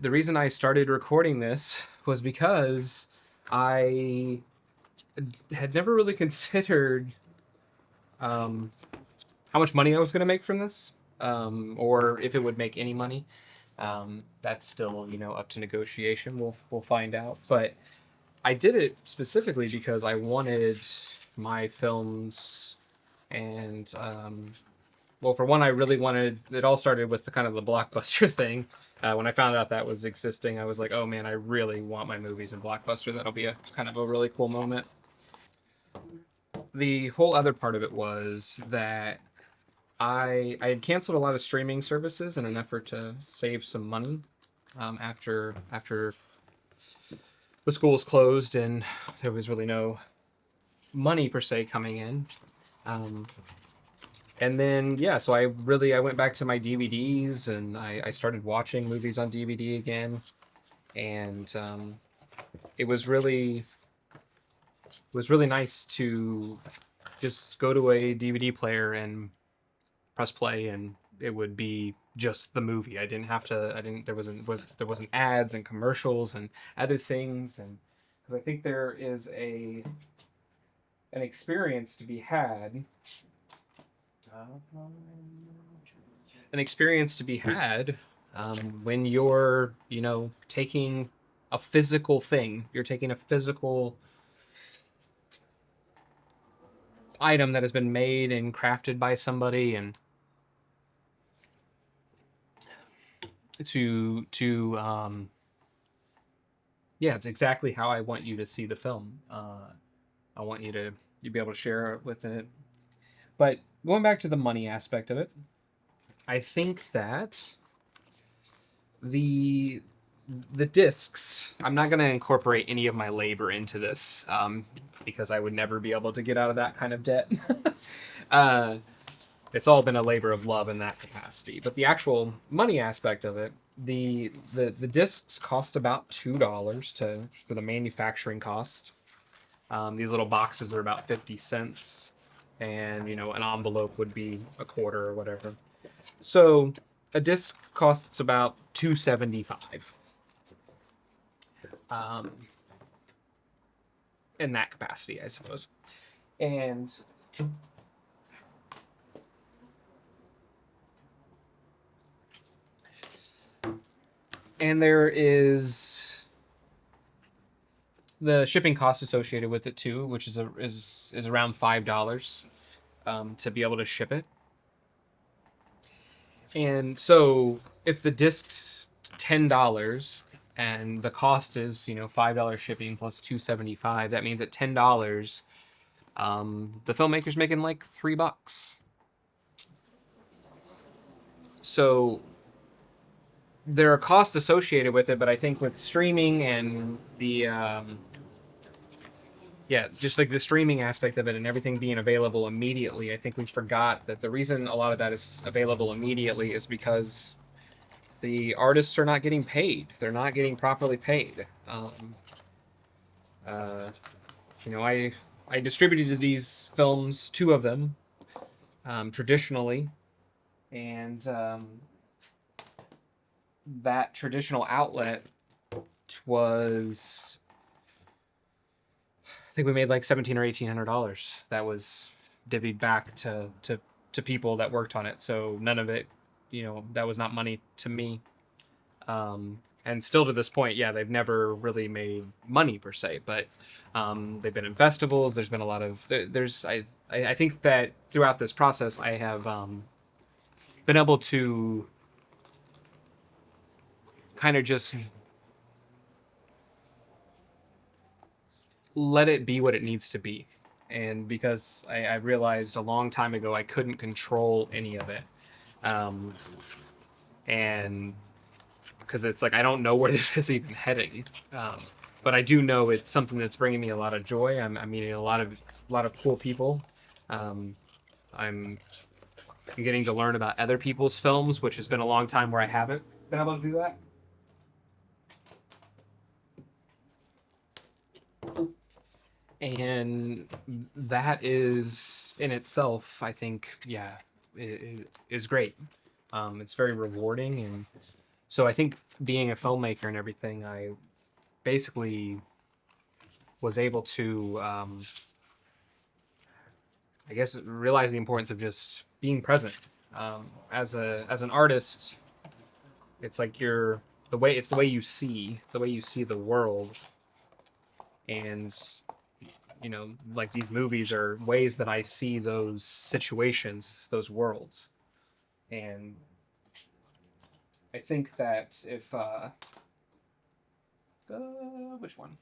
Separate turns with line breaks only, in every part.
The reason I started recording this was because I had never really considered um, how much money I was going to make from this, or if it would make any money. That's still, up to negotiation. We'll find out. But I did it specifically because I wanted my films, and well, for one, I really wanted. It all started with the kind of the Blockbuster thing. When I found out that was existing, I was like, "Oh man, I really want my movies in Blockbuster. That'll be a kind of a really cool moment." The whole other part of it was that I had canceled a lot of streaming services in an effort to save some money after the schools closed and there was really no money per se coming in. Um, and then yeah, so I went back to my DVDs and I started watching movies on DVD again, and it was really nice to just go to a DVD player and press play and it would be just the movie. I didn't have to. I didn't. There wasn't ads and commercials and other things, and because I think there is an experience to be had. An experience to be had when you're taking a physical thing. You're taking a physical item that has been made and crafted by somebody and to yeah, it's exactly how I want you to see the film. I want you be able to share it with it. But going back to the money aspect of it, I think that the the discs. I'm not going to incorporate any of my labor into this because I would never be able to get out of that kind of debt. uh, it's all been a labor of love in that capacity. But the actual money aspect of it, the discs cost about $2 to for the manufacturing cost. These little boxes are about 50 cents, and an envelope would be a quarter or whatever. So a disc costs about 275 um, in that capacity, I suppose. And there is the shipping cost associated with it too, which is around $5 to be able to ship it. And so if the disc's $10 and the cost is $5 shipping plus 275, that means at $10, the filmmaker's making like $3. So there are costs associated with it, but I think with streaming and the yeah, just like the streaming aspect of it and everything being available immediately, I think we forgot that the reason a lot of that is available immediately is because the artists are not getting paid. They're not getting properly paid. Uh, I distributed these films, two of them, traditionally, and that traditional outlet was, I think we made like $1,700 or $1,800. That was divvied back to people that worked on it. So none of it, that was not money to me. And still to this point, yeah, they've never really made money per se, but they've been in festivals. There's been a lot of I think that throughout this process, I have been able to kind of just let it be what it needs to be. And because I realized a long time ago I couldn't control any of it. Um, and because it's like I don't know where this is even heading. But I do know it's something that's bringing me a lot of joy. I'm meeting a lot of cool people. Um, I'm getting to learn about other people's films, which has been a long time where I haven't been able to do that. And that is in itself, I think, yeah, is great. It's very rewarding, and So I think being a filmmaker and everything, I basically was able to, I guess, realize the importance of just being present. As an artist, it's like it's the way you see the world, and like these movies are ways that I see those situations, those worlds, and I think that if which one?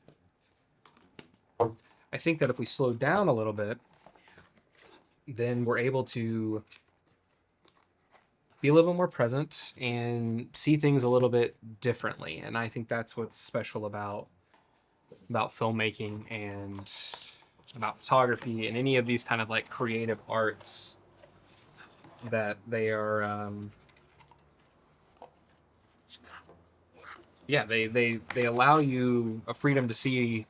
I think that if we slow down a little bit, then we're able to be a little bit more present and see things a little bit differently. And I think that's what's special about filmmaking and about photography and any of these kind of like creative arts, that they are they allow you a freedom to see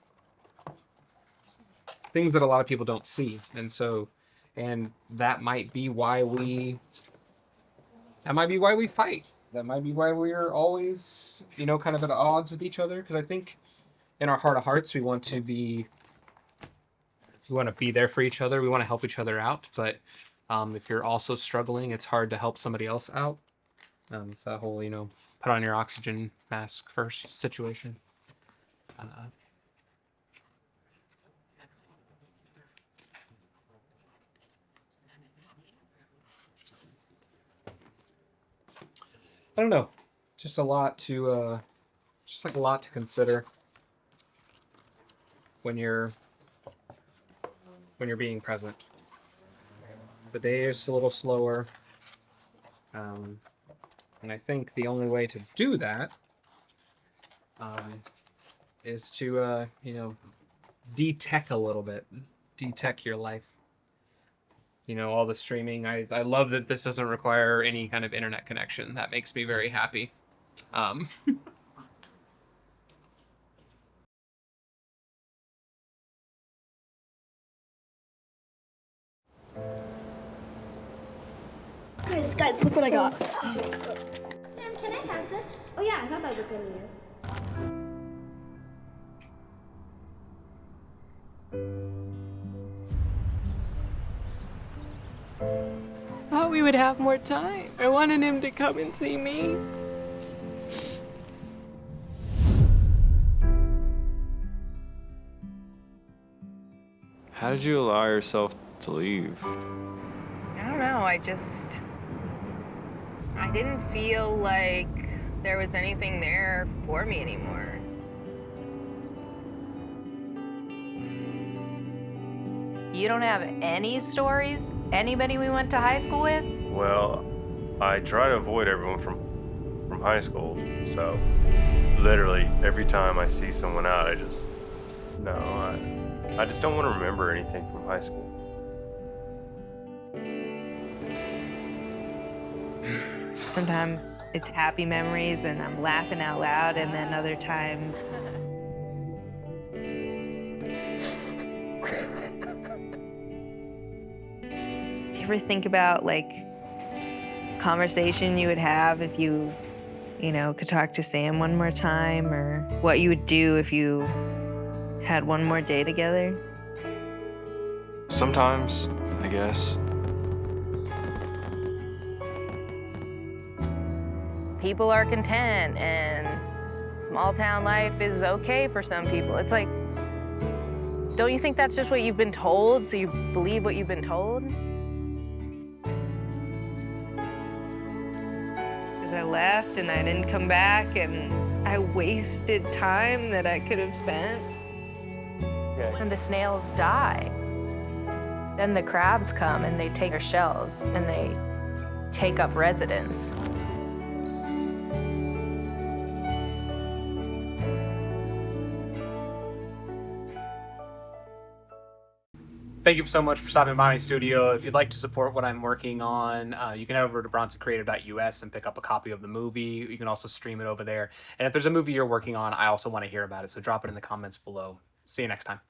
things that a lot of people don't see. And that might be why we fight. That might be why we're always, kind of at odds with each other. Because I think in our heart of hearts, we want to be there for each other. We want to help each other out. But if you're also struggling, it's hard to help somebody else out. It's that whole, put on your oxygen mask first situation. I don't know, just a lot to, just like a lot to consider when you're being present. The day is a little slower, and I think the only way to do that is to de-tech a little bit, de-tech your life. All the streaming. I love that this doesn't require any kind of internet connection. That makes me very happy.
Guys, look what I got.
Sam, can I have this? Oh yeah, I thought that was a good idea.
Thought we would have more time. I wanted him to come and see me.
How did you allow yourself to leave?
I don't know, I didn't feel like there was anything there for me anymore. You don't have any stories? Anybody we went to high school with?
Well, I try to avoid everyone from high school, so literally every time I see someone out, I just don't want to remember anything from high school.
Sometimes it's happy memories and I'm laughing out loud, and then other times do you ever think about like conversation you would have if you could talk to Sam one more time, or what you would do if you had one more day together?
Sometimes, I guess.
People are content and small town life is okay for some people. It's like, don't you think that's just what you've been told, so you believe what you've been told? Because I left and I didn't come back and I wasted time that I could have spent.
Okay.
When the snails die, then the crabs come and they take their shells and they take up residence.
Thank you so much for stopping by my studio. If you'd like to support what I'm working on, you can head over to bronsoncreative.us and pick up a copy of the movie. You can also stream it over there. And if there's a movie you're working on, I also want to hear about it. So drop it in the comments below. See you next time.